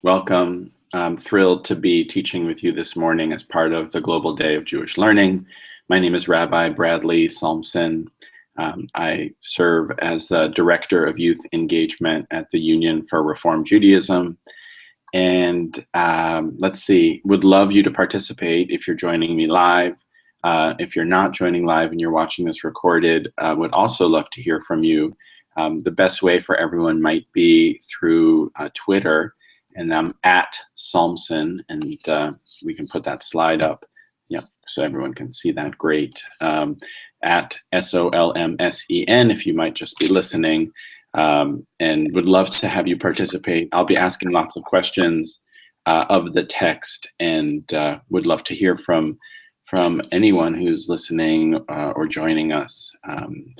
Welcome. I'm thrilled to be teaching with you this morning as part of the Global Day of Jewish Learning. My name is Rabbi Bradley Solmsen. I serve as the Director of Youth Engagement at the Union for Reform Judaism. And let's see, would love you to participate if you're joining me live. If you're not joining live and you're watching this recorded, would also love to hear from you. The best way for everyone might be through Twitter. And I'm at Solmsen, and we can put that slide up, so everyone can see that. Great. At Solmsen, if you might just be listening, and would love to have you participate. I'll be asking lots of questions of the text, and would love to hear from anyone who's listening or joining us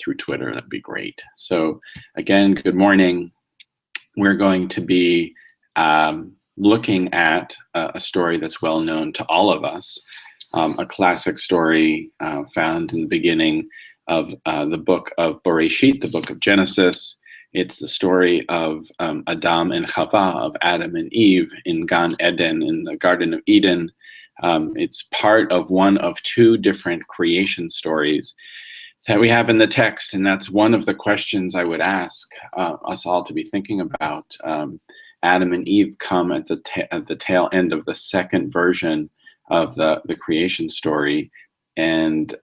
through Twitter. That'd be great. So again, good morning. We're going to be looking at a story that's well known to all of us, a classic story found in the beginning of the book of Bereshit, the book of Genesis. It's the story of Adam and Chava, of Adam and Eve in Gan Eden, in the Garden of Eden. It's part of one of two different creation stories that we have in the text, and that's one of the questions I would ask us all to be thinking about. Adam and Eve come at the tail end of the second version of the creation story, and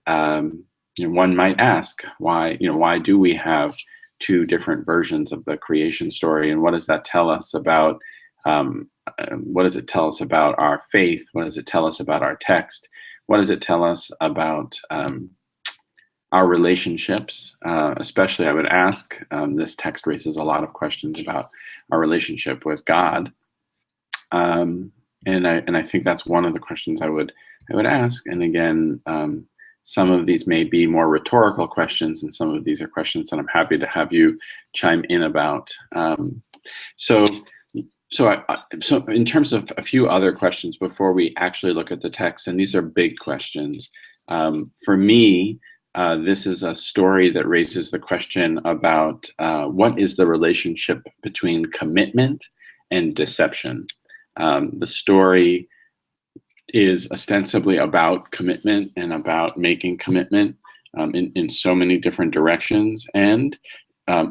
one might ask why do we have two different versions of the creation story, and what does that tell us about what does it tell us about our faith? What does it tell us about our text? What does it tell us about our relationships? Especially, I would ask, this text raises a lot of questions about our relationship with God, and I think that's one of the questions I would ask. And again, some of these may be more rhetorical questions, and some of these are questions that I'm happy to have you chime in about. So in terms of a few other questions before we actually look at the text, and these are big questions for me. This is a story that raises the question about what is the relationship between commitment and deception. The story is ostensibly about commitment and about making commitment in so many different directions, and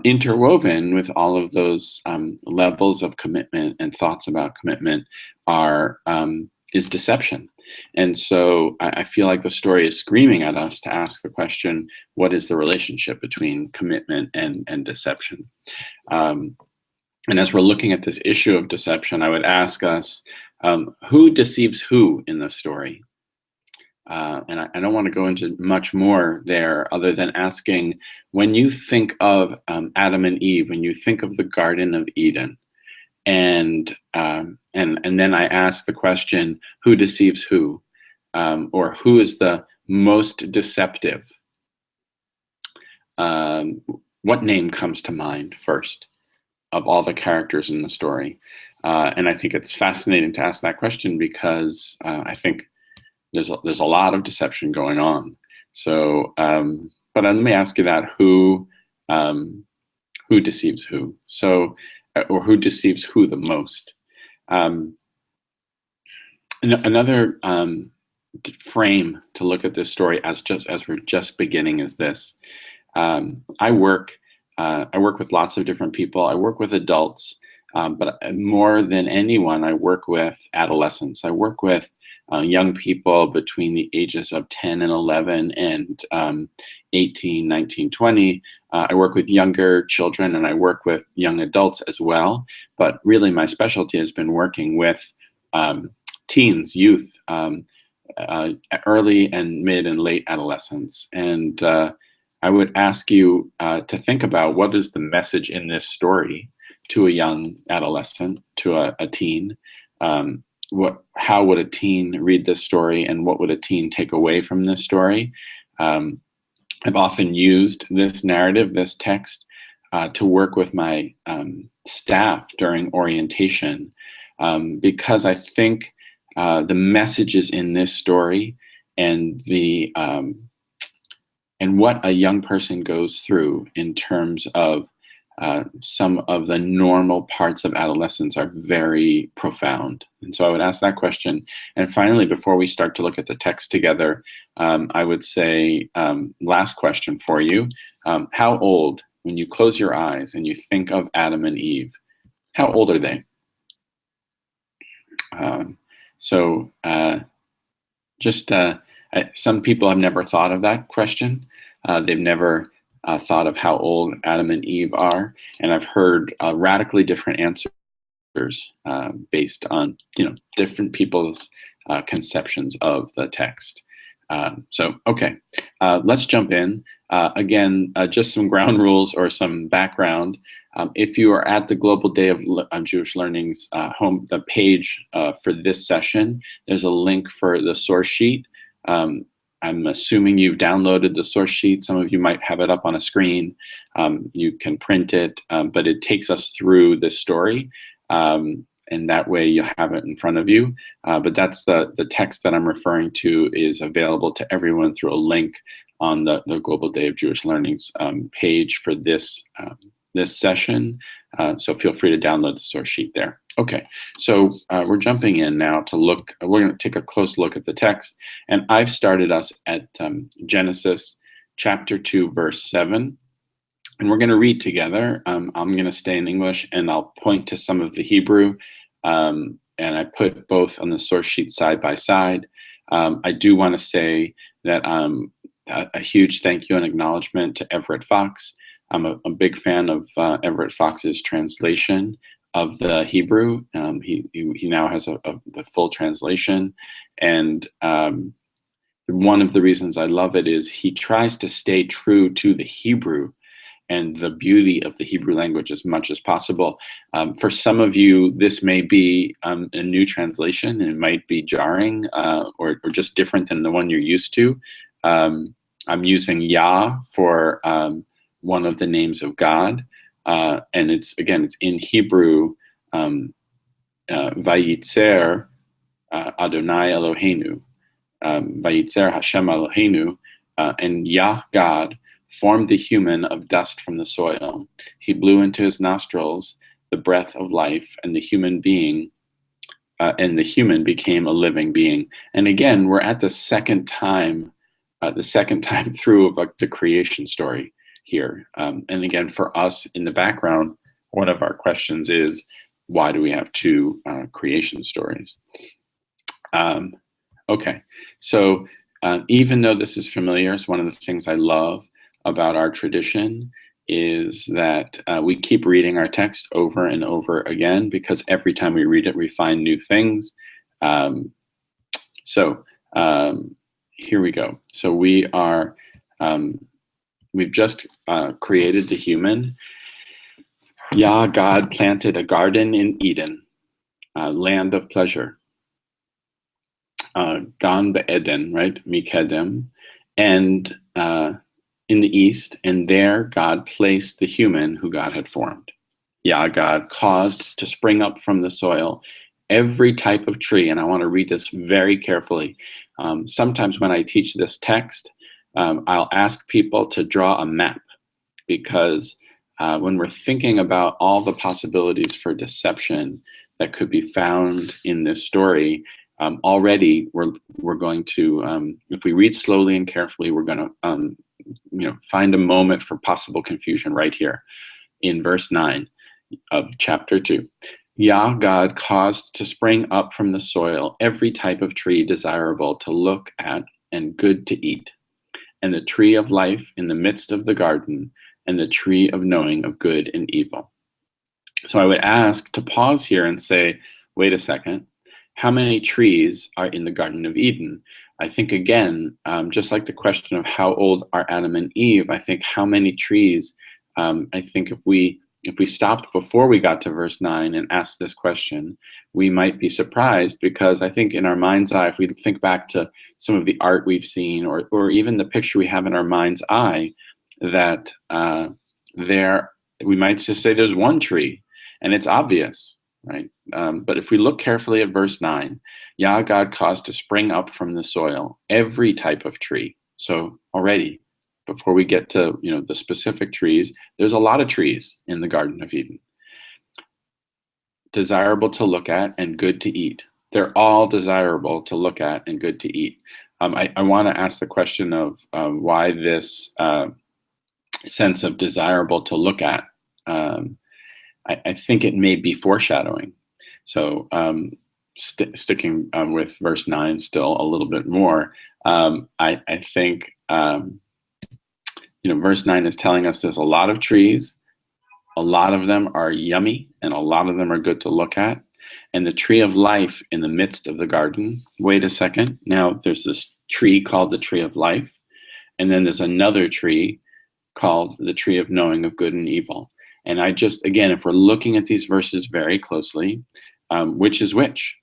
interwoven with all of those levels of commitment and thoughts about commitment is deception. And so I feel like the story is screaming at us to ask the question, what is the relationship between commitment and deception? And as we're looking at this issue of deception, I would ask us, who deceives who in the story? And I don't want to go into much more there other than asking, when you think of Adam and Eve, when you think of the Garden of Eden, and then I ask the question, who deceives who, or who is the most deceptive? What name comes to mind first of all the characters in the story? And I think it's fascinating to ask that question because I think there's a lot of deception going on. So, but let me ask you that: who deceives who? So, or who deceives who the most? Another frame to look at this story as we're just beginning is this. I work with lots of different people. I work with adults, but more than anyone, I work with adolescents. I work with young people between the ages of 10 and 11 and 18, 19, 20. I work with younger children, and I work with young adults as well. But really, my specialty has been working with teens, youth, early and mid and late adolescence. And I would ask you to think about, what is the message in this story to a young adolescent, to a teen? How would a teen read this story, and what would a teen take away from this story? I've often used this narrative, this text, to work with my staff during orientation, because I think the messages in this story and and what a young person goes through in terms of some of the normal parts of adolescence are very profound. And so I would ask that question. And finally, before we start to look at the text together, I would say, last question for you. How old, when you close your eyes and you think of Adam and Eve, how old are they? So some people have never thought of that question. They've never thought of how old Adam and Eve are, and I've heard radically different answers based on different people's conceptions of the text. Okay, let's jump in. Again, just some ground rules or some background. If you are at the Global Day of Jewish Learning's the page for this session, there's a link for the source sheet. I'm assuming you've downloaded the source sheet. Some of you might have it up on a screen. You can print it, but it takes us through this story. And that way you have it in front of you. But that's the text that I'm referring to is available to everyone through a link on the Global Day of Jewish Learning's page for this session. So feel free to download the source sheet there. Okay, so we're jumping in now to look. We're going to take a close look at the text. And I've started us at Genesis chapter 2, verse 7. And we're going to read together. I'm going to stay in English, and I'll point to some of the Hebrew. And I put both on the source sheet side by side. I do want to say that a huge thank you and acknowledgement to Everett Fox. I'm a big fan of Everett Fox's translation of the Hebrew. He now has the full translation. And one of the reasons I love it is he tries to stay true to the Hebrew and the beauty of the Hebrew language as much as possible. For some of you, this may be a new translation, and it might be jarring or just different than the one you're used to. I'm using Yah for one of the names of God, and it's in Hebrew, Vayitzer Adonai Eloheinu, Vayitzer Hashem Eloheinu, and Yah God formed the human of dust from the soil. He blew into his nostrils the breath of life, and the human became a living being. And again, we're at the second time through of the creation story here. And again, for us in the background, one of our questions is, why do we have two creation stories? Okay, so even though this is familiar, it's one of the things I love about our tradition is that we keep reading our text over and over again, because every time we read it, we find new things. Here we go. So we've just created the human. Yah, God planted a garden in Eden, land of pleasure. Gan be'eden, right? Mikedem. And in the east, and there God placed the human who God had formed. Yah, God caused to spring up from the soil every type of tree. And I want to read this very carefully. Sometimes when I teach this text, I'll ask people to draw a map, because when we're thinking about all the possibilities for deception that could be found in this story, already we're going to, if we read slowly and carefully, we're going to find a moment for possible confusion right here in verse 9 of chapter 2. Yah, God caused to spring up from the soil every type of tree desirable to look at and good to eat, and the tree of life in the midst of the garden, and the tree of knowing of good and evil. So I would ask to pause here and say, wait a second, how many trees are in the Garden of Eden? I think, again, just like the question of how old are Adam and Eve, I think how many trees, I think if we stopped before we got to verse 9 and asked this question, we might be surprised, because I think in our mind's eye, if we think back to some of the art we've seen, or even the picture we have in our mind's eye, that we might just say there's one tree, and it's obvious, right? But if we look carefully at verse 9, Yah, God caused to spring up from the soil every type of tree. So already before we get to, the specific trees, there's a lot of trees in the Garden of Eden. Desirable to look at and good to eat. They're all desirable to look at and good to eat. I want to ask the question of why this sense of desirable to look at. I think it may be foreshadowing. So sticking with verse 9 still a little bit more, I think verse 9 is telling us there's a lot of trees. A lot of them are yummy, and a lot of them are good to look at. And the tree of life in the midst of the garden. Wait a second. Now there's this tree called the tree of life, and then there's another tree called the tree of knowing of good and evil. And again, if we're looking at these verses very closely, which is which?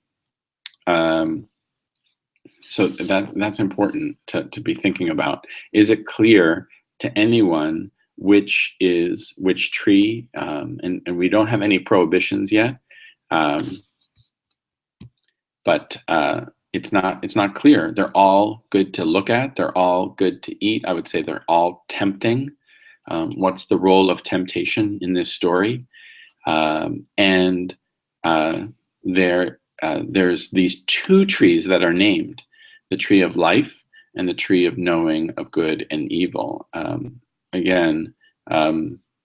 So that's important to be thinking about. Is it clear to anyone which is which tree? And we don't have any prohibitions yet, but it's not clear. They're all good to look at. They're all good to eat. I would say they're all tempting. What's the role of temptation in this story? And there's these two trees that are named, the tree of life and the tree of knowing of good and evil. Again,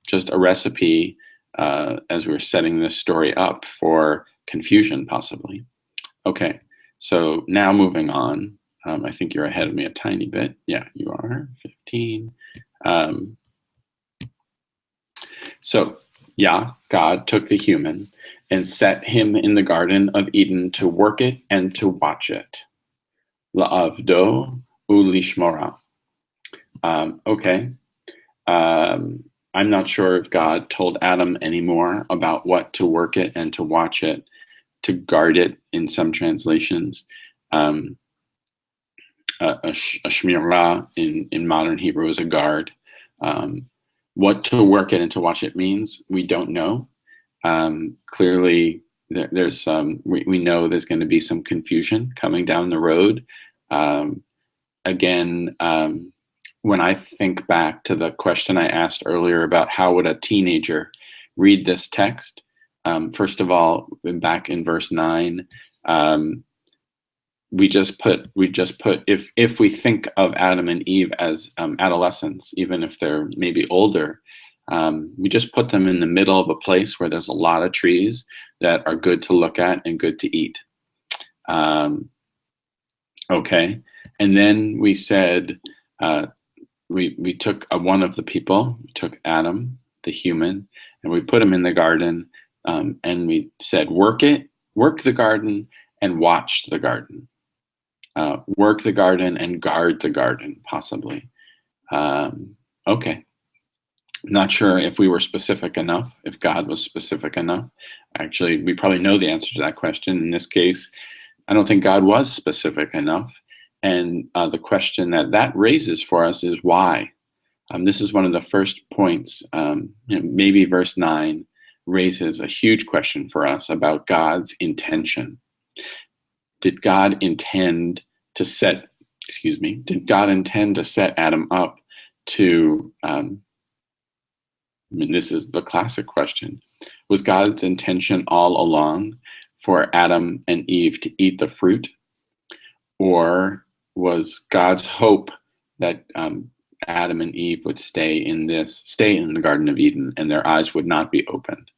just a recipe as we're setting this story up for confusion, possibly. Okay, so now moving on. I think you're ahead of me a tiny bit. Yeah, you are, 15. So, God took the human and set him in the Garden of Eden to work it and to watch it. La'avdo ulishmora. Okay. I'm not sure if God told Adam anymore about what to work it and to watch it, to guard it in some translations. A shmirah in modern Hebrew is a guard. What to work it and to watch it means, we don't know. Clearly, there's we know there's going to be some confusion coming down the road. Again, when I think back to the question I asked earlier about how would a teenager read this text, first of all, back in verse 9, we just put if we think of Adam and Eve as adolescents, even if they're maybe older, we just put them in the middle of a place where there's a lot of trees that are good to look at and good to eat. Okay, and then we said we took one of the people, we took Adam, the human, and we put him in the garden, and we said work the garden and watch the garden. Work the garden and guard the garden, possibly. Okay. Not sure if we were specific enough, if God was specific enough. Actually, we probably know the answer to that question. In this case, I don't think God was specific enough. And the question that raises for us is why? This is one of the first points. Maybe verse 9 raises a huge question for us about God's intention. Did God intend to set Adam up to, this is the classic question. Was God's intention all along for Adam and Eve to eat the fruit? Or was God's hope that Adam and Eve would stay in the Garden of Eden and their eyes would not be opened?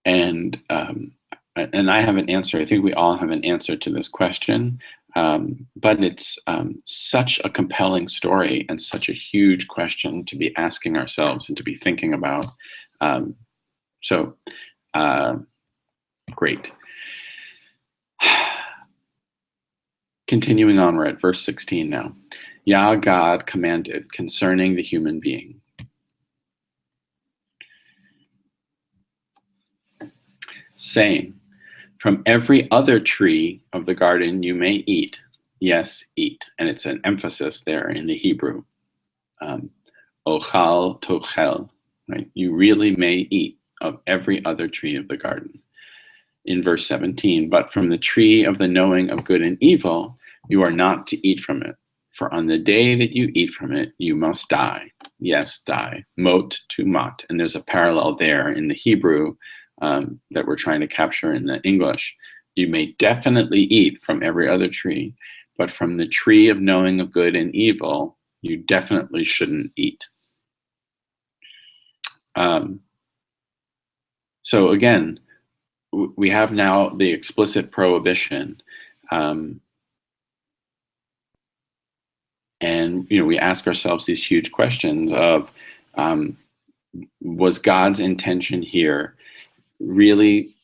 And I have an answer. I think we all have an answer to this question, but it's such a compelling story and such a huge question to be asking ourselves and to be thinking about. Great. Continuing on, we're at verse 16 now. Yah, God commanded concerning the human being. Saying, from every other tree of the garden you may eat. Yes, eat. And it's an emphasis there in the Hebrew. Ochal tochel. Right? You really may eat of every other tree of the garden. In verse 17, but from the tree of the knowing of good and evil, you are not to eat from it. For on the day that you eat from it, you must die. Yes, die. Mot to mot. And there's a parallel there in the Hebrew that we're trying to capture in the English. You may definitely eat from every other tree, but from the tree of knowing of good and evil, you definitely shouldn't eat. So again, we have now the explicit prohibition. And we ask ourselves these huge questions of, was God's intention here really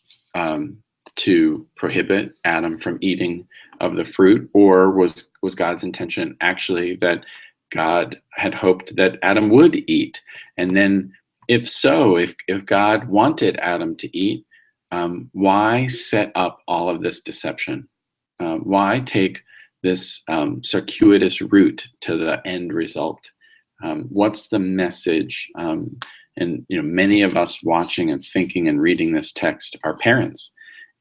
to prohibit Adam from eating of the fruit, or was God's intention actually that God had hoped that Adam would eat? And then, if so, if God wanted Adam to eat, why set up all of this deception? Why take this circuitous route to the end result? What's the message? And many of us watching and thinking and reading this text are parents,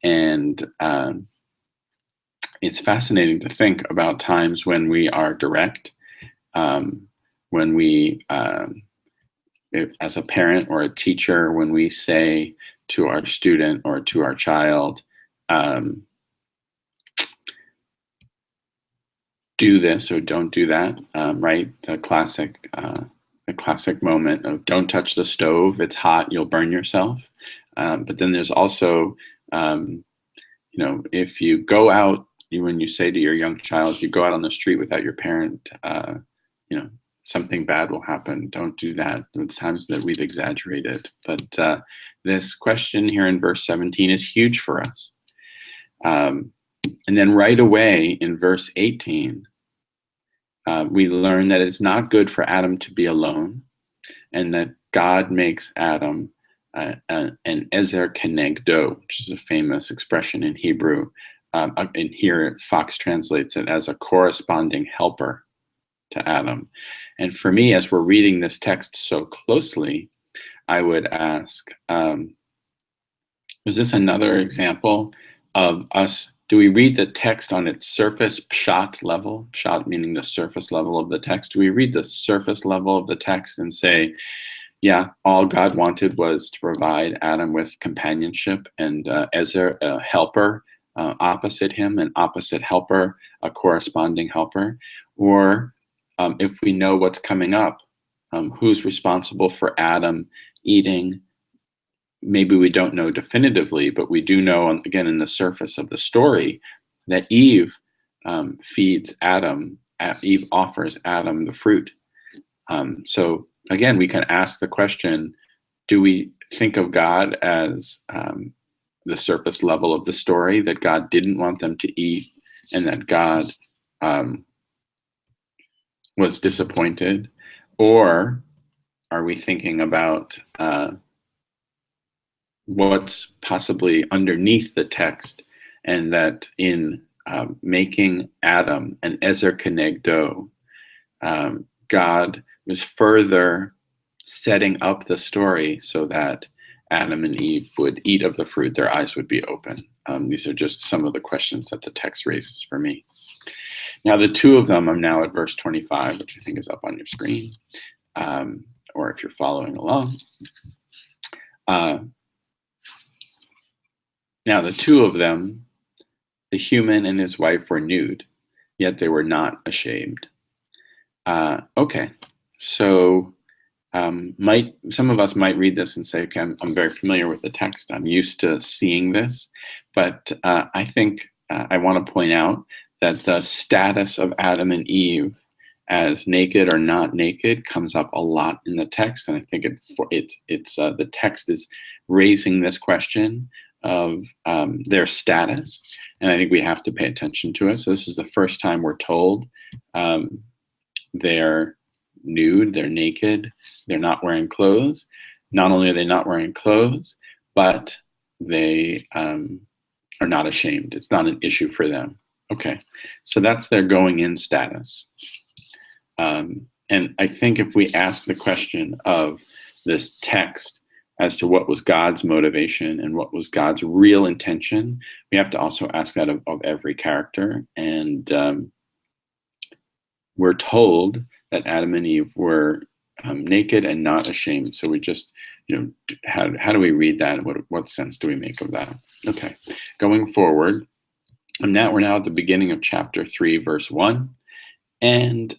and it's fascinating to think about times when we are direct, when we, as a parent or a teacher, when we say to our student or to our child, do this or don't do that, right? The classic moment of don't touch the stove, it's hot, you'll burn yourself. But then there's also, if you go out, when you say to your young child, you go out on the street without your parent, something bad will happen. Don't do that. The times that we've exaggerated. But this question here in verse 17 is huge for us. And then right away in verse 18, we learn that it's not good for Adam to be alone, and that God makes Adam an ezer kenegdo, which is a famous expression in Hebrew. And here Fox translates it as a corresponding helper to Adam. And for me, as we're reading this text so closely, I would ask, is this another example of us? Do we read the text on its surface pshat level? Pshat meaning the surface level of the text. Do we read the surface level of the text and say, yeah, all God wanted was to provide Adam with companionship and ezer, a helper, opposite him, an opposite helper, a corresponding helper? Or if we know what's coming up, who's responsible for Adam eating? Maybe we don't know definitively, but we do know, again, in the surface of the story, that Eve feeds Adam. Eve offers Adam the fruit. So again, we can ask the question, do we think of God as the surface level of the story, that God didn't want them to eat, and that God was disappointed? Or are we thinking about what's possibly underneath the text, and that in making Adam an ezer kenegdo, God was further setting up the story so that Adam and Eve would eat of the fruit, their eyes would be open. These are just some of the questions that the text raises for me. Now, the two of them, I'm now at verse 25, which I think is up on your screen, or if you're following along. Now, the two of them, the human and his wife, were nude, yet they were not ashamed. Okay, so some of us might read this and say, okay, I'm very familiar with the text. I'm used to seeing this. But I think I want to point out that the status of Adam and Eve as naked or not naked comes up a lot in the text. And I think the text is raising this question of their status, and I think we have to pay attention to it. So this is the first time we're told they're nude, they're naked, they're not wearing clothes. Not only are they not wearing clothes, but they are not ashamed. It's not an issue for them. Okay, so that's their going in status. And I think if we ask the question of this text as to what was God's motivation and what was God's real intention, we have to also ask that of every character. And we're told that Adam and Eve were naked and not ashamed. So we just, how do we read that? What sense do we make of that? Okay, going forward, we're now at the beginning of chapter 3, verse 1, and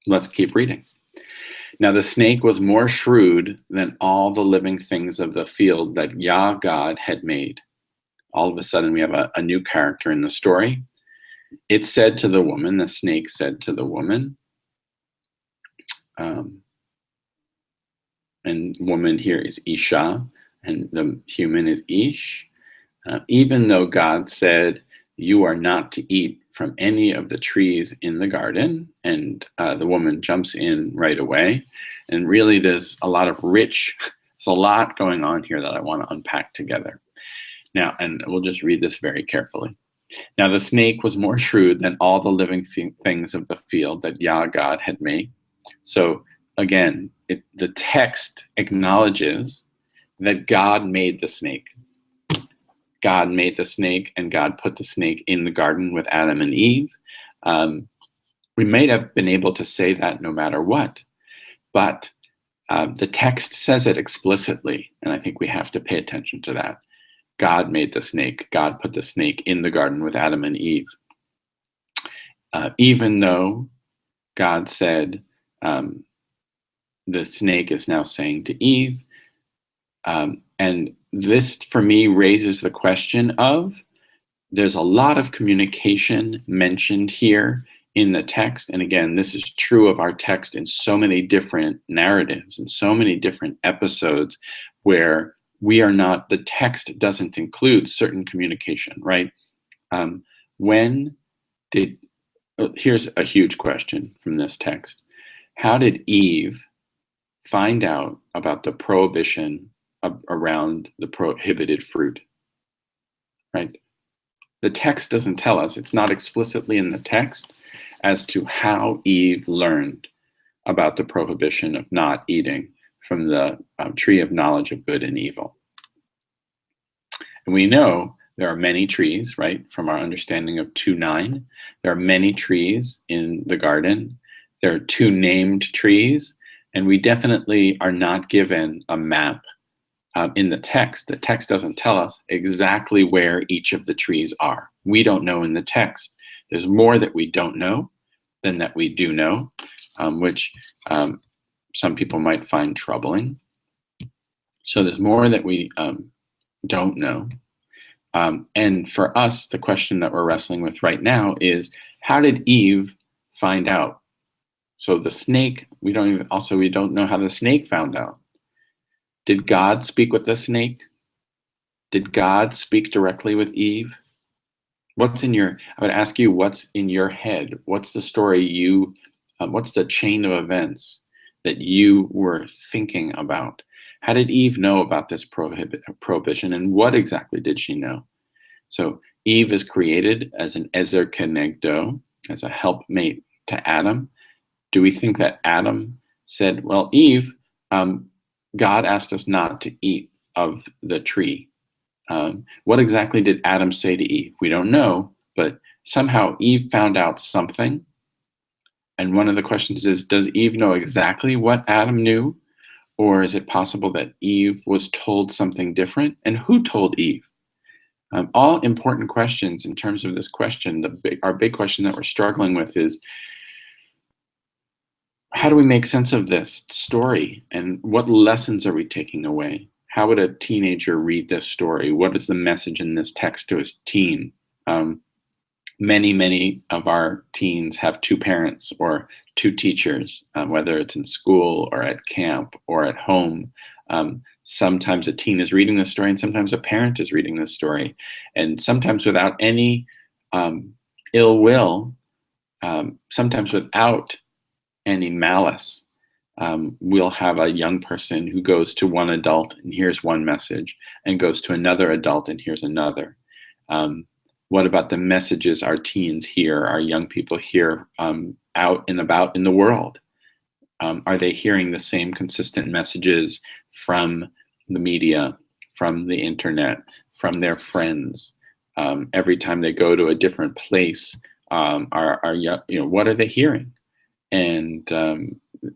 let's keep reading. Now the snake was more shrewd than all the living things of the field that Yah God had made. All of a sudden, we have a new character in the story. It said to the woman, the snake said to the woman, and woman here is Isha, and the human is Ish. Even though God said, you are not to eat from any of the trees in the garden, and the woman jumps in right away. And really there's a lot going on here that I want to unpack together. Now, and we'll just read this very carefully. Now the snake was more shrewd than all the living things of the field that Yah God had made. So again, the text acknowledges that God made the snake. God made the snake, and God put the snake in the garden with Adam and Eve. We may have been able to say that no matter what, but the text says it explicitly, and I think we have to pay attention to that. God made the snake. God put the snake in the garden with Adam and Eve. Even though God said, the snake is now saying to Eve, and this, for me, raises the question of, there's a lot of communication mentioned here in the text. And again, this is true of our text in so many different narratives and so many different episodes where the text doesn't include certain communication, right? Here's a huge question from this text. How did Eve find out about the prohibition around the prohibited fruit, right? The text doesn't tell us, it's not explicitly in the text as to how Eve learned about the prohibition of not eating from the tree of knowledge of good and evil. And we know there are many trees, right? From our understanding of 2:9, there are many trees in the garden. There are 2 named trees, and we definitely are not given a map in the text. The text doesn't tell us exactly where each of the trees are. We don't know in the text. There's more that we don't know than that we do know, which some people might find troubling. So there's more that we don't know. And for us, the question that we're wrestling with right now is, how did Eve find out? So the snake, we don't know how the snake found out. Did God speak with the snake? Did God speak directly with Eve? I would ask you, what's in your head? What's the story what's the chain of events that you were thinking about? How did Eve know about this prohibition, and what exactly did she know? So Eve is created as an ezer kenegdo, as a helpmate to Adam. Do we think that Adam said, well, Eve, God asked us not to eat of the tree? What exactly did Adam say to Eve? We don't know, but somehow Eve found out something. And one of the questions is, does Eve know exactly what Adam knew? Or is it possible that Eve was told something different? And who told Eve? All important questions in terms of this question. Our big question that we're struggling with is, how do we make sense of this story, and what lessons are we taking away? How would a teenager read this story? What is the message in this text to his teen? Many of our teens have 2 parents or 2 teachers, whether it's in school or at camp or at home. Sometimes a teen is reading this story, and sometimes a parent is reading this story. And sometimes without any ill will, sometimes without any malice, we'll have a young person who goes to one adult and hears one message, and goes to another adult and hears another. What about the messages our teens hear, our young people hear out and about in the world? Are they hearing the same consistent messages from the media, from the internet, from their friends? Every time they go to a different place, what are they hearing? And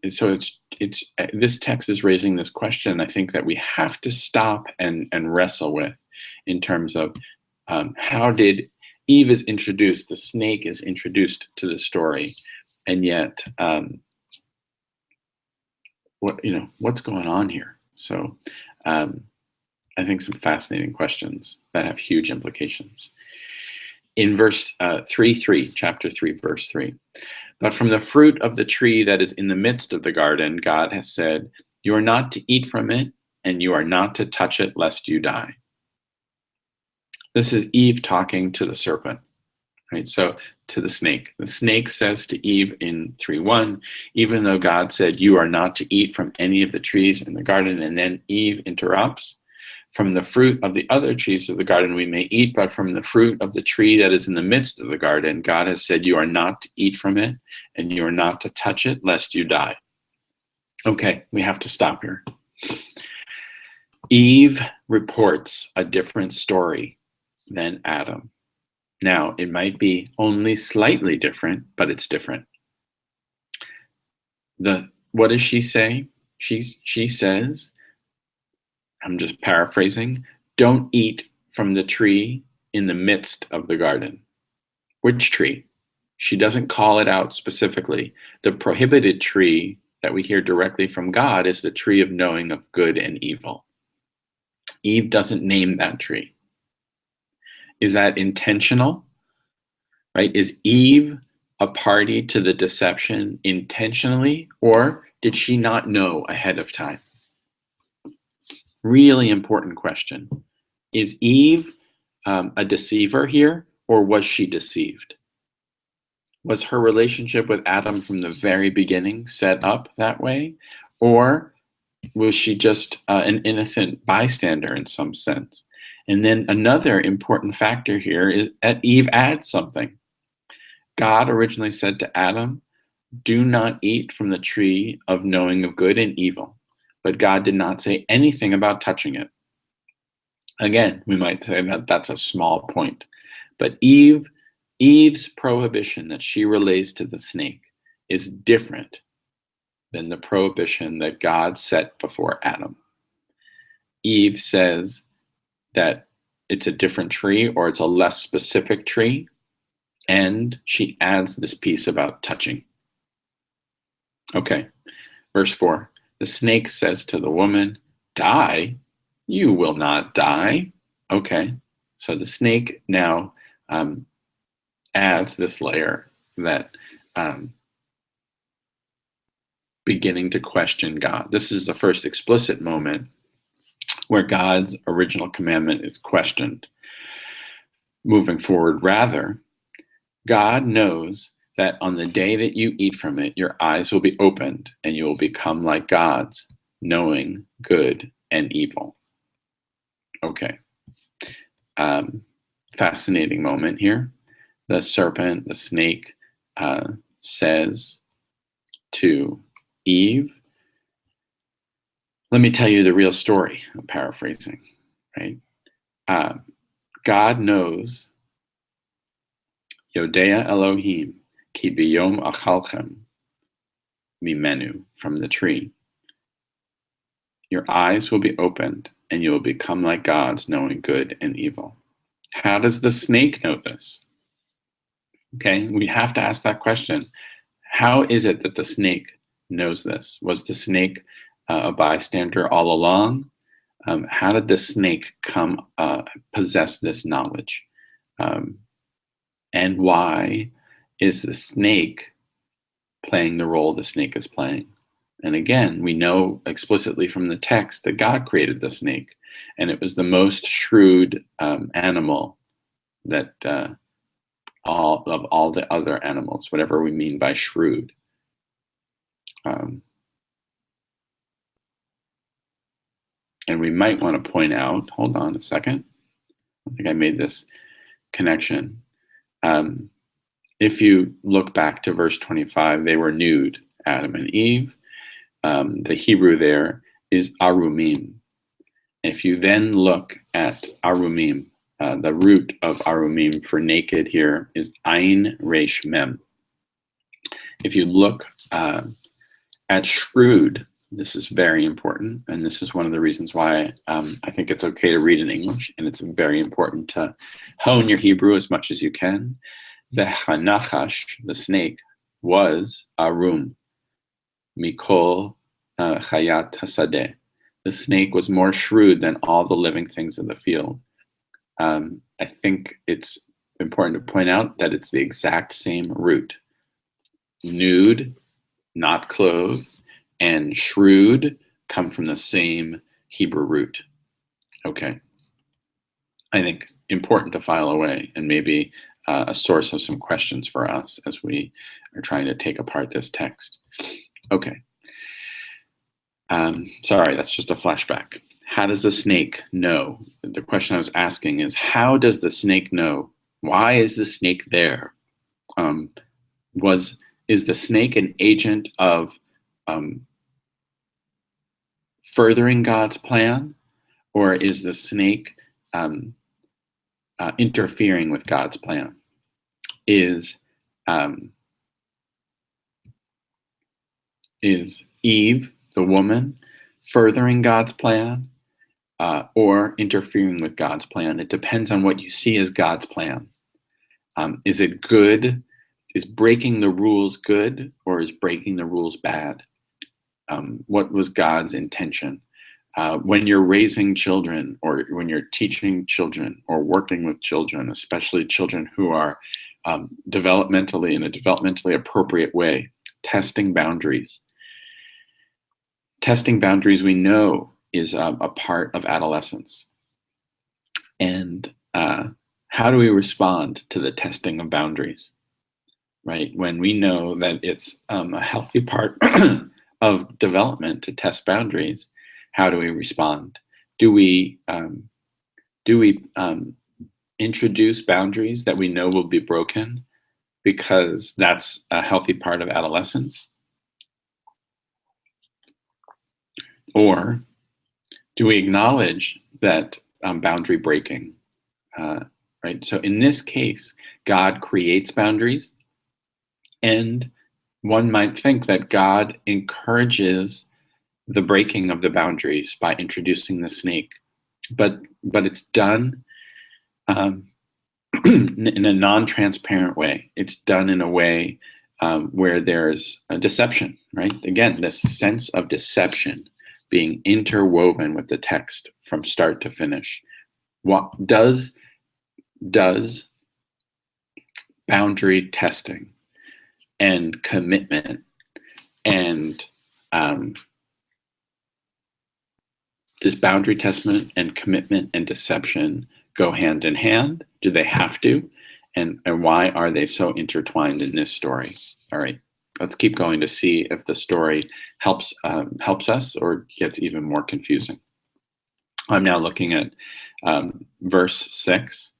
so it's this text is raising this question, I think, that we have to stop and wrestle with, in terms of how did Eve is introduced, the snake is introduced to the story, and yet what's going on here? So I think some fascinating questions that have huge implications. In verse 3, chapter 3, verse 3. But from the fruit of the tree that is in the midst of the garden, God has said, you are not to eat from it, and you are not to touch it, lest you die. This is Eve talking to the serpent, right? So to the snake. The snake says to Eve in 3:1, even though God said, you are not to eat from any of the trees in the garden, and then Eve interrupts, from the fruit of the other trees of the garden we may eat, but from the fruit of the tree that is in the midst of the garden, God has said, you are not to eat from it, and you are not to touch it, lest you die. Okay, we have to stop here. Eve reports a different story than Adam. Now, it might be only slightly different, but it's different. What does she say? She says, I'm just paraphrasing, don't eat from the tree in the midst of the garden. Which tree? She doesn't call it out specifically. The prohibited tree that we hear directly from God is the tree of knowing of good and evil. Eve doesn't name that tree. Is that intentional? Right? Is Eve a party to the deception intentionally, or did she not know ahead of time? Really important question. Is Eve a deceiver here, or was she deceived? Was her relationship with Adam from the very beginning set up that way, or was she just an innocent bystander in some sense? And then another important factor here is that Eve adds something. God originally said to Adam, do not eat from the tree of knowing of good and evil. But God did not say anything about touching it. Again, we might say that that's a small point. But Eve's prohibition that she relays to the snake is different than the prohibition that God set before Adam. Eve says that it's a different tree, or it's a less specific tree, and she adds this piece about touching. Okay, verse 4. The snake says to the woman, die? You will not die. Okay, so the snake now adds this layer that beginning to question God. This is the first explicit moment where God's original commandment is questioned. Moving forward, rather, God knows that on the day that you eat from it, your eyes will be opened and you will become like gods, knowing good and evil. Okay. Fascinating moment here. The serpent, the snake, says to Eve, let me tell you the real story. I'm paraphrasing, right? God knows, Yodea Elohim, ki biyom achalchem mimenu, from the tree. Your eyes will be opened and you will become like gods, knowing good and evil. How does the snake know this? Okay, we have to ask that question. How is it that the snake knows this? Was the snake a bystander all along? How did the snake possess this knowledge? And why is the snake playing the role the snake is playing? And again, we know explicitly from the text that God created the snake, and it was the most shrewd animal that all the other animals, whatever we mean by shrewd. And we might want to point out, hold on a second, I think I made this connection. If you look back to verse 25, they were nude, Adam and Eve. The Hebrew there is arumim. If you then look at arumim, the root of arumim for naked here is ayin resh mem. If you look at shrewd, this is very important, and this is one of the reasons why I think it's okay to read in English, and it's very important to hone your Hebrew as much as you can. The hanachash, the snake, was arum, mikol chayat hasadeh. The snake was more shrewd than all the living things of the field. I think it's important to point out that it's the exact same root. Nude, not clothed, and shrewd come from the same Hebrew root. Okay. I think important to file away, and maybe a source of some questions for us as we are trying to take apart this text. Okay. Sorry, that's just a flashback. How does the snake know? The question I was asking is, how does the snake know? Why is the snake there? Is the snake an agent of furthering God's plan, or is the snake interfering with God's plan? Is Eve, the woman, furthering God's plan or interfering with God's plan? It depends on what you see as God's plan. Is it good? Is breaking the rules good, or is breaking the rules bad? What was God's intention? When you're raising children, or when you're teaching children, or working with children, especially children who are developmentally, in a developmentally appropriate way, testing boundaries. Testing boundaries, we know, is a part of adolescence. And how do we respond to the testing of boundaries? Right? When we know that it's a healthy part of development to test boundaries, how do we respond? Do we introduce boundaries that we know will be broken because that's a healthy part of adolescence? Or do we acknowledge that boundary breaking? Right? So in this case, God creates boundaries, and one might think that God encourages the breaking of the boundaries by introducing the snake, but it's done in a non-transparent way. It's done in a way where there's a deception, right? Again, this sense of deception being interwoven with the text from start to finish. What does boundary testing and commitment and does boundary testament and commitment and deception go hand in hand? Do they have to? And why are they so intertwined in this story? All right, let's keep going to see if the story helps us or gets even more confusing. I'm now looking at verse 6.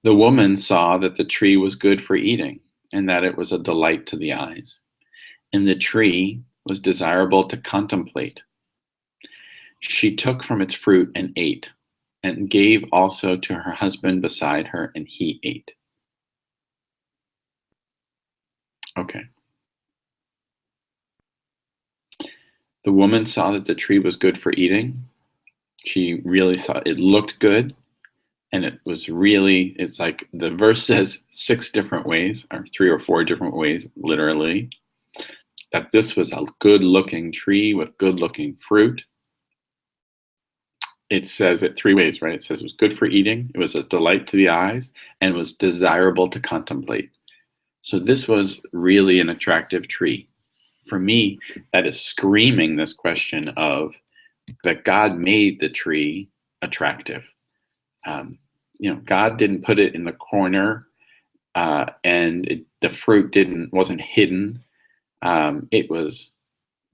The woman saw that the tree was good for eating, and that it was a delight to the eyes, and the tree was desirable to contemplate. She took from its fruit and ate, and gave also to her husband beside her, and he ate. Okay. The woman saw that the tree was good for eating. She really thought it looked good. And it was really, it's like the verse says 6 different ways, or 3 or 4 different ways, literally, that this was a good looking tree with good looking fruit. It says it 3 ways, right? It says it was good for eating, it was a delight to the eyes, and was desirable to contemplate. So this was really an attractive tree. For me, that is screaming this question of that God made the tree attractive. God didn't put it in the corner, and the fruit wasn't hidden. It was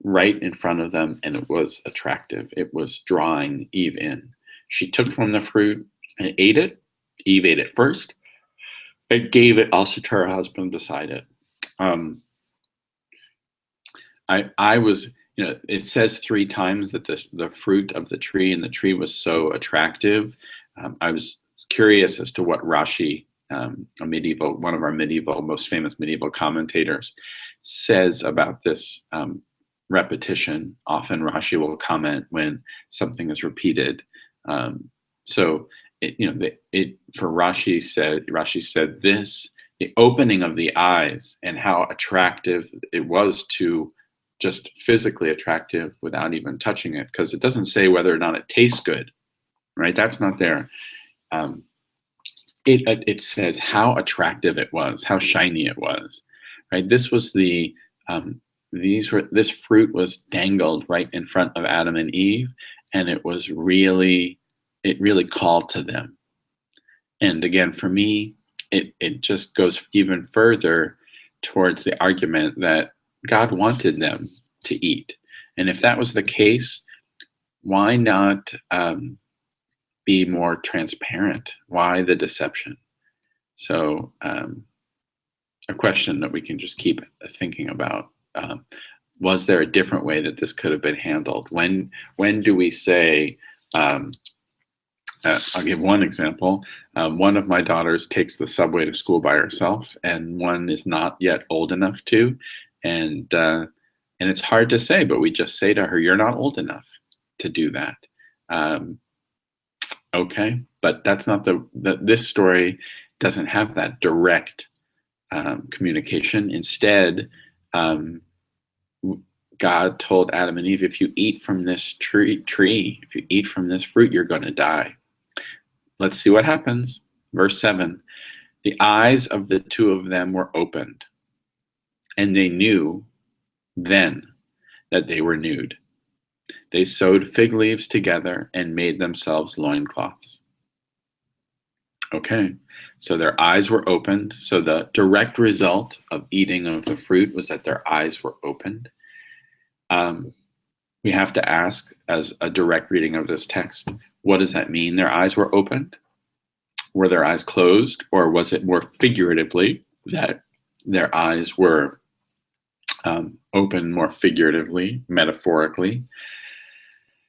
right in front of them, and it was attractive. It was drawing Eve in. She took from the fruit and ate it. Eve ate it first. It gave it also to her husband beside it. I was, it says 3 times that the fruit of the tree and the tree was so attractive. I was It's curious as to what Rashi, one of our most famous medieval commentators, says about this repetition. Often Rashi will comment when something is repeated. For Rashi said this, the opening of the eyes and how attractive it was, to just physically attractive without even touching it, because it doesn't say whether or not it tastes good, right? That's not there. It says how attractive it was, how shiny it was, right? This fruit was dangled right in front of Adam and Eve, and it really called to them. And again, for me, it just goes even further towards the argument that God wanted them to eat. And if that was the case, why not be more transparent? Why the deception? So a question that we can just keep thinking about. Was there a different way that this could have been handled? When do we say, I'll give one example. One of my daughters takes the subway to school by herself, and one is not yet old enough to. And it's hard to say, but we just say to her, "You're not old enough to do that." Okay, but that's not this story doesn't have that direct communication. Instead, God told Adam and Eve, if you eat from this tree, if you eat from this fruit, you're going to die. Let's see what happens. Verse 7, the eyes of the two of them were opened, and they knew then that they were nude. They sewed fig leaves together and made themselves loincloths. Okay, so their eyes were opened. So the direct result of eating of the fruit was that their eyes were opened. We have to ask, as a direct reading of this text, what does that mean? Their eyes were opened? Were their eyes closed? Or was it more figuratively that their eyes were open more figuratively, metaphorically?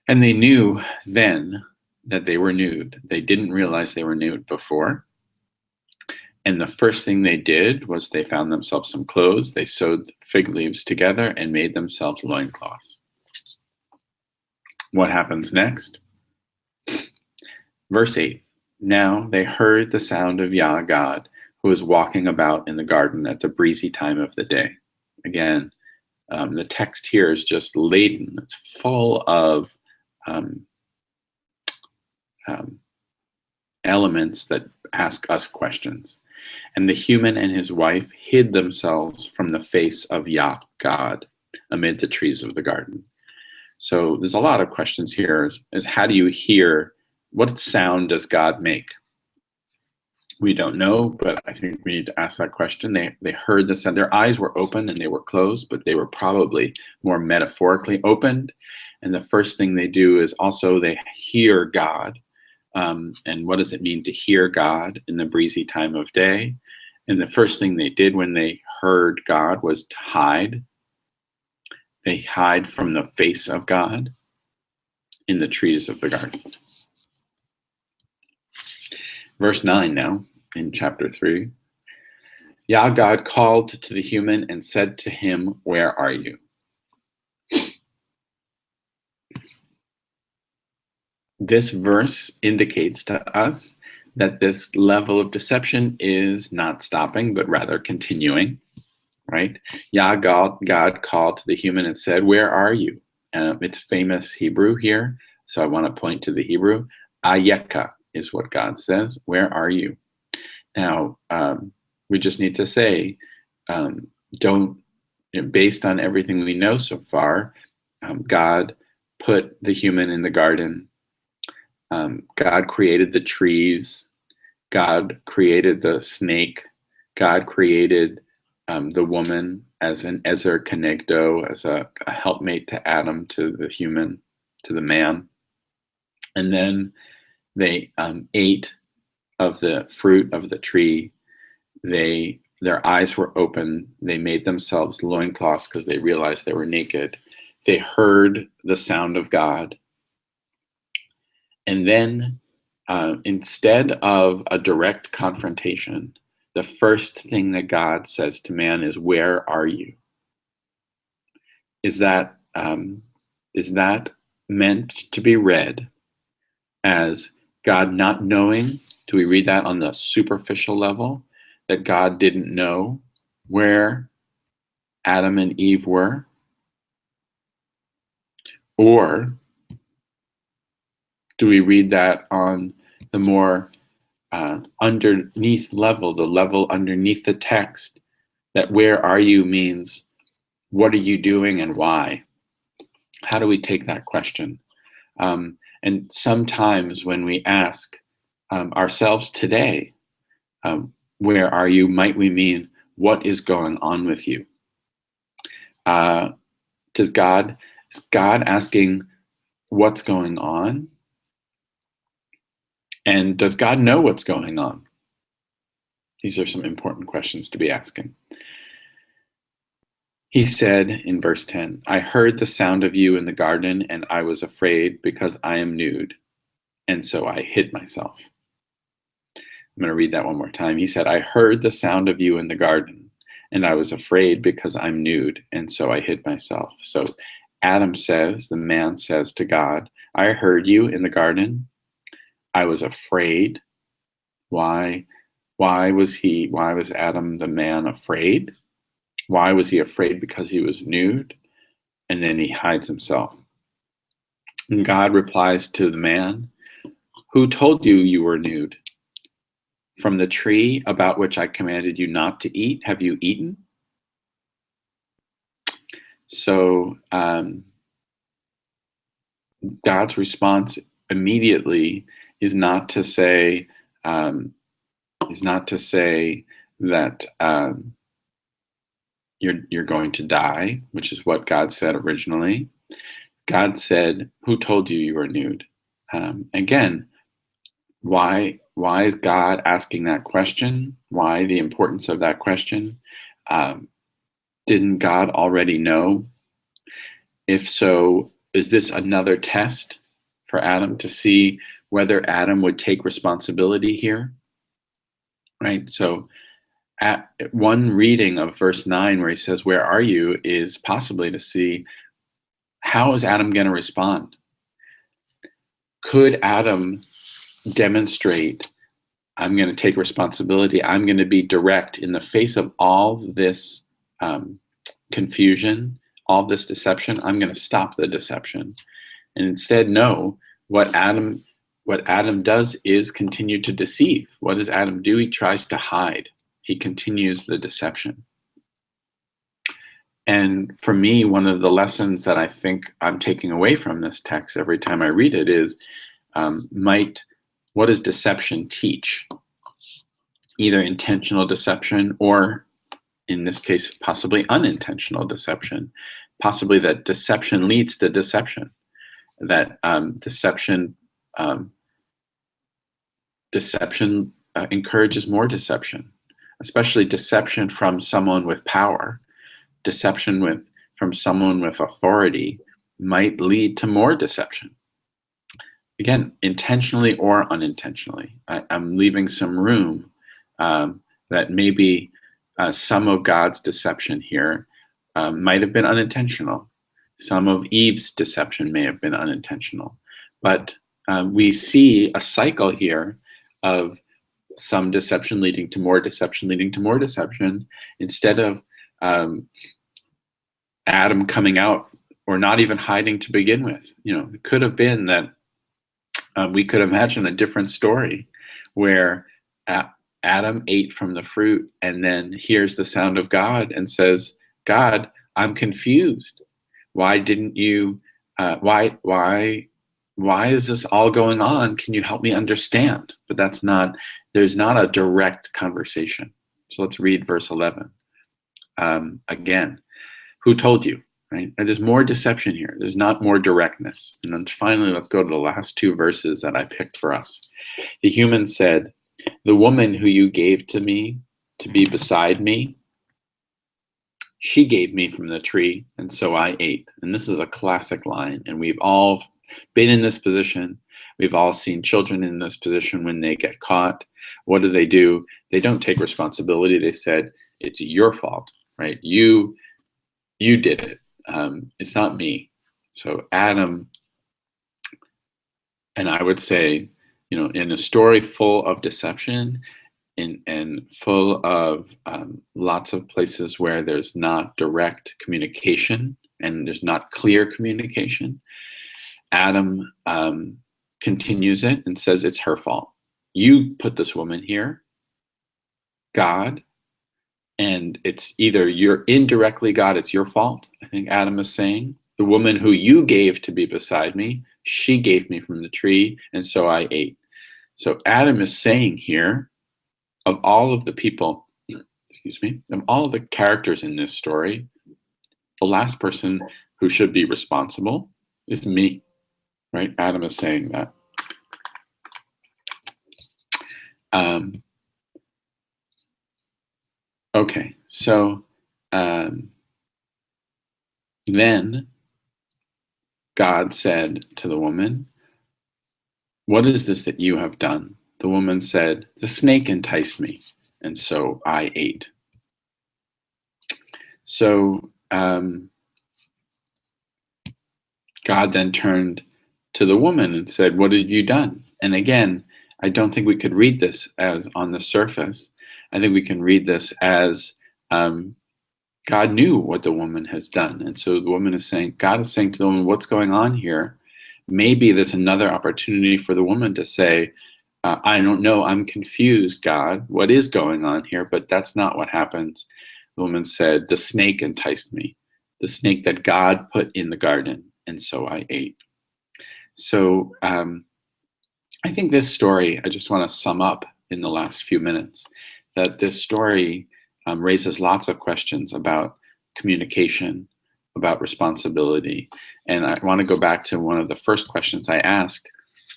And they knew then that they were nude. They didn't realize they were nude before. And the first thing they did was they found themselves some clothes. They sewed fig leaves together and made themselves loincloths. What happens next? Verse 8, now they heard the sound of Yah God, who was walking about in the garden at the breezy time of the day. Again, the text here is just laden. It's full of elements that ask us questions. And the human and his wife hid themselves from the face of Yah God amid the trees of the garden. So there's a lot of questions here. Is how do you hear? What sound does God make? We don't know, but I think we need to ask that question. They heard the sound. Their eyes were open and they were closed, but they were probably more metaphorically opened. And the first thing they do is also they hear God. And what does it mean to hear God in the breezy time of day? And the first thing they did when they heard God was to hide. They hide from the face of God in the trees of the garden. Verse 9 now, in chapter 3. Yah God called to the human and said to him, where are you? This verse indicates to us that this level of deception is not stopping, but rather continuing, right? Yah God called to the human and said, where are you? It's famous Hebrew here, so I want to point to the Hebrew. Ayeka is what God says. Where are you? Now, we just need to say, based on everything we know so far, God put the human in the garden. God created the trees. God created the snake. God created the woman as an ezer kenegdo, as a helpmate to Adam, to the human, to the man. And then they ate of the fruit of the tree. Their eyes were open. They made themselves loincloths because they realized they were naked. They heard the sound of God. And then instead of a direct confrontation, the first thing that God says to man is, "Where are you?" Is that meant to be read as God not knowing? Do we read that on the superficial level, that God didn't know where Adam and Eve were? Or do we read that on the more underneath level, the level underneath the text, that "where are you" means, what are you doing and why? How do we take that question? And sometimes when we ask ourselves today, "Where are you?" might we mean, what is going on with you? Is God asking what's going on? And does God know what's going on? These are some important questions to be asking. He said in verse 10, "I heard the sound of you in the garden, and I was afraid because I am nude, and so I hid myself." I'm going to read that one more time. He said, "I heard the sound of you in the garden, and I was afraid because I'm nude, and so I hid myself." So Adam says, the man says to God, "I heard you in the garden. I was afraid." Why was Adam, the man, afraid? Why was he afraid? Because he was nude, and then he hides himself. And God replies to the man, "Who told you you were nude? From the tree about which I commanded you not to eat, have you eaten?" So God's response immediately is not to say that you're going to die, which is what God said originally. God said, "Who told you you were nude?" Again, why is God asking that question? Why the importance of that question? Didn't God already know? If so, is this another test for Adam to see whether Adam would take responsibility here? Right? So at one reading of verse 9 where he says, "Where are you?" is possibly to see, how is Adam going to respond? Could Adam demonstrate, "I'm going to take responsibility. I'm going to be direct in the face of all this confusion, all this deception. I'm going to stop the deception." And instead, no, what Adam does is continue to deceive. What does Adam do? He tries to hide. He continues the deception. And for me, one of the lessons that I think I'm taking away from this text every time I read it is, what does deception teach? Either intentional deception, or in this case, possibly unintentional deception. Possibly that deception leads to deception. That deception encourages more deception, especially deception from someone with power. Deception from someone with authority might lead to more deception. Again, intentionally or unintentionally. I'm leaving some room that maybe some of God's deception here might have been unintentional. Some of Eve's deception may have been unintentional. But we see a cycle here of some deception leading to more deception, leading to more deception, instead of Adam coming out or not even hiding to begin with. It could have been that we could imagine a different story where Adam ate from the fruit and then hears the sound of God and says, "God, I'm confused. Why didn't you, why is this all going on? Can you help me understand?" But there's not a direct conversation. So let's read verse 11. Again, "Who told you?" Right? And there's more deception here. There's not more directness. And then finally, let's go to the last two verses that I picked for us. The human said, "The woman who you gave to me to be beside me, she gave me from the tree, and so I ate." And this is a classic line, and we've all been in this position We've all seen children in this position when they get caught. What do? They don't take responsibility. They said, it's your fault, right? You did it. It's not me. So Adam, and I would say, in a story full of deception and full of lots of places where there's not direct communication and there's not clear communication, Adam continues it and says it's her fault. You put this woman here, God, and it's either you're indirectly God, it's your fault, I think Adam is saying. The woman who you gave to be beside me, she gave me from the tree, and so I ate. So Adam is saying here, of all of the people, of all of the characters in this story, the last person who should be responsible is me, right? Adam is saying that. Okay, so then God said to the woman, "What is this that you have done?" The woman said, "The snake enticed me, and so I ate." So God then turned to the woman and said, "What have you done?" And again, I don't think we could read this as on the surface. I think we can read this as God knew what the woman has done. And so the woman is saying, God is saying to the woman, what's going on here? Maybe there's another opportunity for the woman to say, I don't know, I'm confused, God. What is going on here? But that's not what happens. The woman said, the snake enticed me, the snake that God put in the garden, and so I ate. So I think this story, I just want to sum up in the last few minutes, that this story raises lots of questions about communication, about responsibility. And I want to go back to one of the first questions I asked,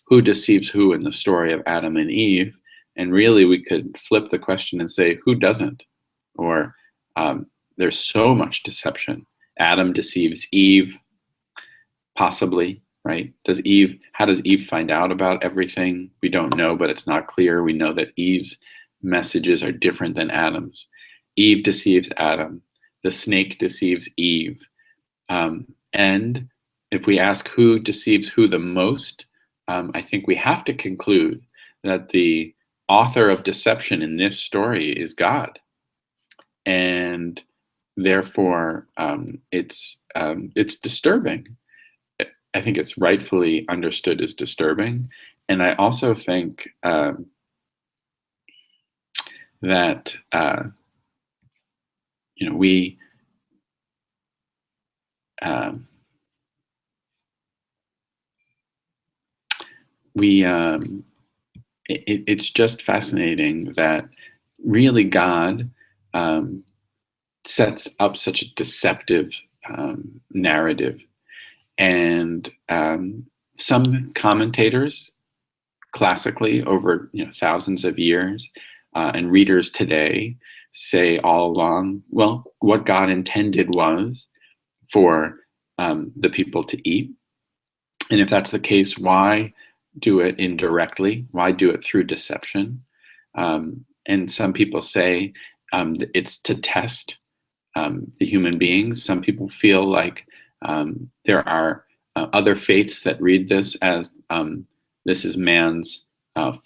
who deceives who in the story of Adam and Eve? And really we could flip the question and say, who doesn't? Or there's so much deception. Adam deceives Eve, possibly, right? How does Eve find out about everything? We don't know, but it's not clear. We know that Eve's messages are different than Adam's. Eve deceives Adam. The snake deceives Eve. And if we ask who deceives who the most, I think we have to conclude that the author of deception in this story is God. And therefore, it's disturbing. I think it's rightfully understood as disturbing. And I also think that it's just fascinating that really God sets up such a deceptive narrative. And some commentators, classically over thousands of years, and readers today say all along, well, what God intended was for the people to eat. And if that's the case, why do it indirectly? Why do it through deception? And some people say it's to test the human beings. Some people feel like there are other faiths that read this as this is man's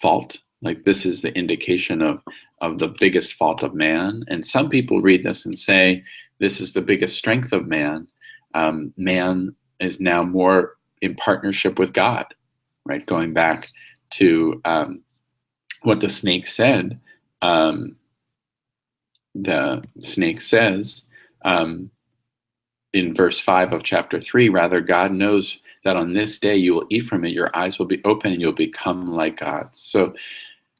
fault. Like this is the indication of the biggest fault of man. And some people read this and say this is the biggest strength of man. Man is now more in partnership with God, right? Going back to what the snake said. The snake says in verse 5 of chapter 3, rather, God knows that on this day you will eat from it, your eyes will be open and you'll become like gods. So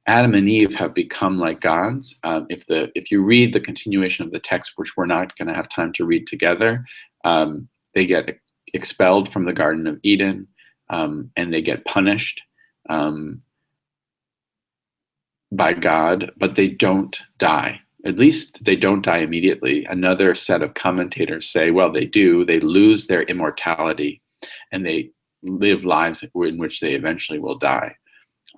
Adam and Eve have become like gods. If you read the continuation of the text, which we're not going to have time to read together, they get expelled from the Garden of Eden, and they get punished by God, but they don't die. At least they don't die immediately. Another set of commentators say, well, they do. They lose their immortality, and they live lives in which they eventually will die.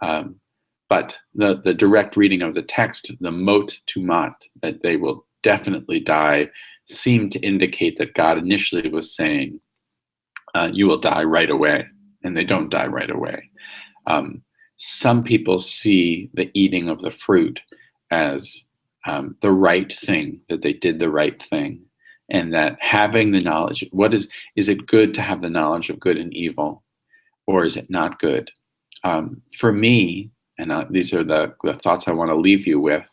But the direct reading of the text, the mot to mat, that they will definitely die, seemed to indicate that God initially was saying, you will die right away, and they don't die right away. Some people see the eating of the fruit as the right thing, that they did the right thing, and that having the knowledge, is it good to have the knowledge of good and evil, or is it not good? For me, and these are the thoughts I want to leave you with,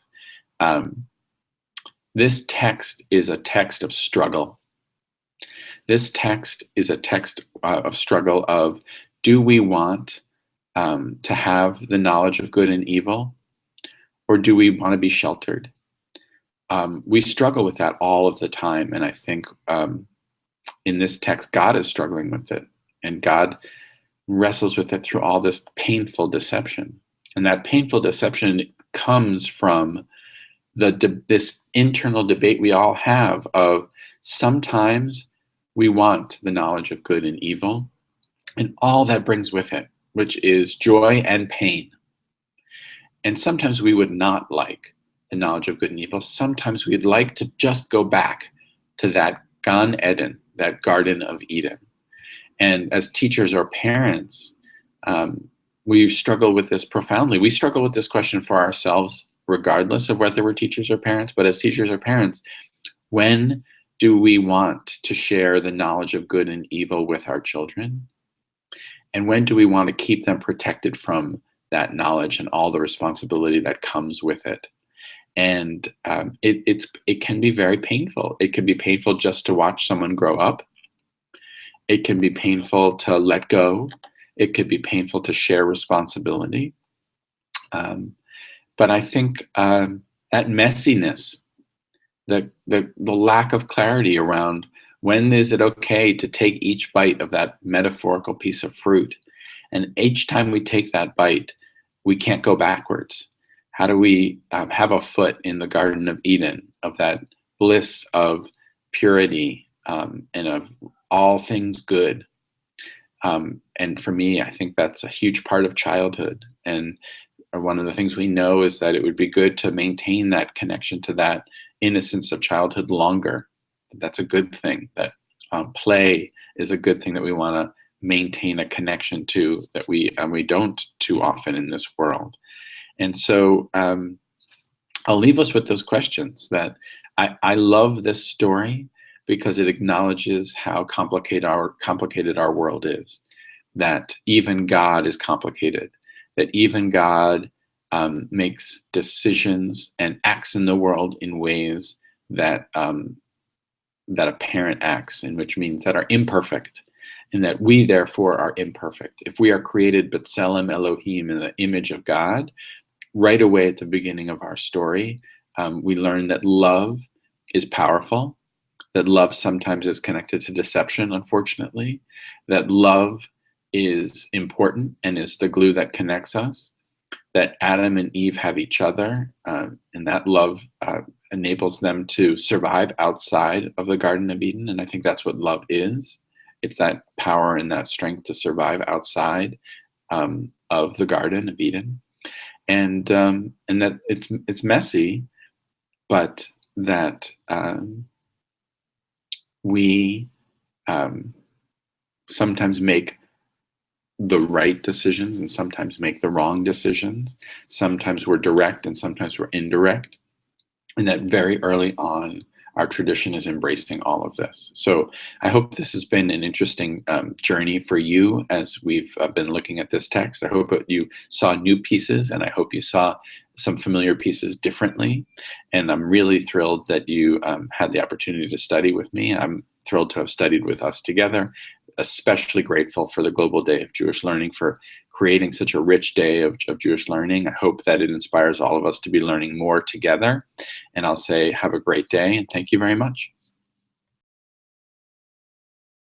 this text is a text of struggle. This text is a text of struggle of, do we want to have the knowledge of good and evil, or do we want to be sheltered? We struggle with that all of the time, and I think in this text, God is struggling with it, and God wrestles with it through all this painful deception. And that painful deception comes from this internal debate we all have of, sometimes we want the knowledge of good and evil, and all that brings with it, which is joy and pain. And sometimes we would not like the knowledge of good and evil. Sometimes we'd like to just go back to that Gan Eden, that Garden of Eden. And as teachers or parents, we struggle with this profoundly. We struggle with this question for ourselves, regardless of whether we're teachers or parents. But as teachers or parents, when do we want to share the knowledge of good and evil with our children? And when do we want to keep them protected from that knowledge and all the responsibility that comes with it? And it can be very painful. It can be painful just to watch someone grow up. It can be painful to let go. It could be painful to share responsibility. But I think that messiness, the lack of clarity around when is it okay to take each bite of that metaphorical piece of fruit, and each time we take that bite, we can't go backwards. How do we have a foot in the Garden of Eden, of that bliss of purity and of all things good? And for me, I think that's a huge part of childhood. And one of the things we know is that it would be good to maintain that connection to that innocence of childhood longer. That's a good thing. That play is a good thing that we want to maintain a connection to, that we don't too often in this world. And so I'll leave us with those questions. That I love this story because it acknowledges how complicated our world is. That even God is complicated. That even God makes decisions and acts in the world in ways that that a parent acts in, which means that are imperfect, and that we therefore are imperfect. If we are created B'Tselem Elohim, in the image of God, right away at the beginning of our story, we learn that love is powerful, that love sometimes is connected to deception, unfortunately, that love is important and is the glue that connects us, that Adam and Eve have each other, and that love enables them to survive outside of the Garden of Eden. And I think that's what love is. It's that power and that strength to survive outside of the Garden of Eden. And that it's messy, but that we sometimes make the right decisions and sometimes make the wrong decisions. Sometimes we're direct and sometimes we're indirect. And that very early on, our tradition is embracing all of this. So I hope this has been an interesting journey for you as we've been looking at this text. I hope that you saw new pieces, and I hope you saw some familiar pieces differently. And I'm really thrilled that you had the opportunity to study with me. I'm thrilled to have studied with us together. Especially grateful for the Global Day of Jewish Learning for creating such a rich day of Jewish learning. I hope that it inspires all of us to be learning more together. And I'll say, have a great day, and thank you very much.